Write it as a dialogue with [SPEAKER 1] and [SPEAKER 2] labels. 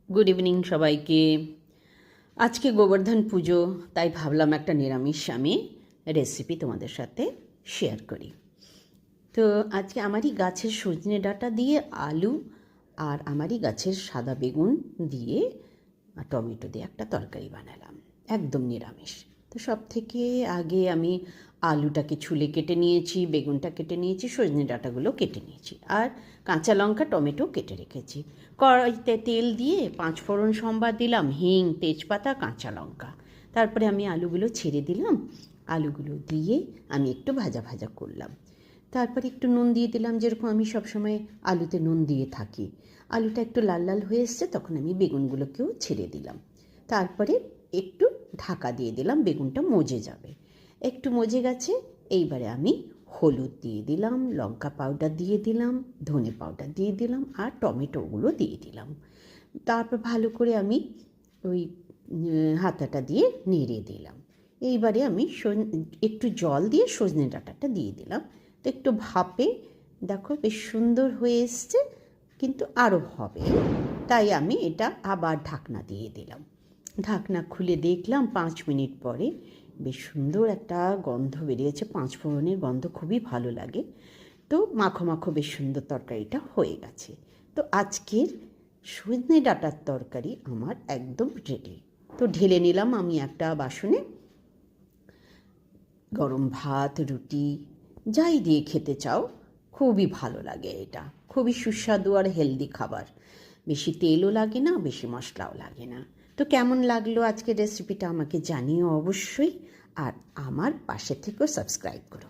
[SPEAKER 1] Good evening সবাইকে। আজকে গোবর্ধন পুজো, তাই ভাবলাম একটা নিরামিষ আমি রেসিপি তোমাদের সাথে শেয়ার করি। তো আজকে আমারই গাছের সজনে ডাঁটা দিয়ে আলু আর আমারই গাছের সাদা বেগুন দিয়ে টমেটো দিয়ে একটা তরকারি বানালাম, একদম নিরামিষ। তো সব থেকে আগে আমি আলুটাকে ছুলে কেটে নিয়েছি, বেগুনটা কেটে নিয়েছি, সজনে ডাঁটাগুলো কেটে নিয়েছি, আর কাঁচা লঙ্কা টমেটো কেটে রেখেছি। কড়াইতে তেল দিয়ে 5 ফোড়ন সম্বার দিলাম, হিং, তেজপাতা, কাঁচা লঙ্কা। তারপরে আমি আলুগুলো ছেড়ে দিলাম, আলুগুলো দিয়ে আমি একটু ভাজা ভাজা করলাম। তারপরে একটু নুন দিয়ে দিলাম, যেরকম আমি সবসময় আলুতে নুন দিয়ে থাকি। আলুটা একটু লাল লাল হয়ে এসছে, তখন আমি বেগুনগুলোকেও ছেড়ে দিলাম। তারপরে একটু ঢাকা দিয়ে দিলাম, বেগুনটা মজে যাবে। একটু মজে গেছে, এইবারে আমি হলুদ দিয়ে দিলাম, লঙ্কা পাউডার দিয়ে দিলাম, ধনে পাউডার দিয়ে দিলাম, আর টমেটোগুলো দিয়ে দিলাম। তারপর ভালো করে আমি ওই হাতাটা দিয়ে নেড়ে দিলাম। এইবারে আমি একটু জল দিয়ে সজনে ডাঁটাটা দিয়ে দিলাম। তো একটু ভাপে, দেখো বেশ সুন্দর হয়ে এসছে, কিন্তু আরও হবে, তাই আমি এটা আবার ঢাকনা দিয়ে দিলাম। ঢাকনা খুলে দেখলাম 5 মিনিট পরে বেশ সুন্দর একটা গন্ধ বেরিয়েছে। 5 ফোড়নের গন্ধ খুবই ভালো লাগে। তো মাখো মাখো বেশ সুন্দর তরকারিটা হয়ে গেছে। তো আজকের সজনে ডাঁটার তরকারি আমার একদম রেডি। তো ঢেলে নিলাম আমি একটা বাসনে। গরম ভাত, রুটি যাই দিয়ে খেতে চাও, খুবই ভালো লাগে। এটা খুবই সুস্বাদু আর হেলদি খাবার। বেশি তেলও লাগে না, বেশি মশলাও লাগে না। তো কেমন লাগলো আজকের রেসিপিটা আমাকে জানিও অবশ্যই, আর আমার পাশে থেকেও সাবস্ক্রাইব করো।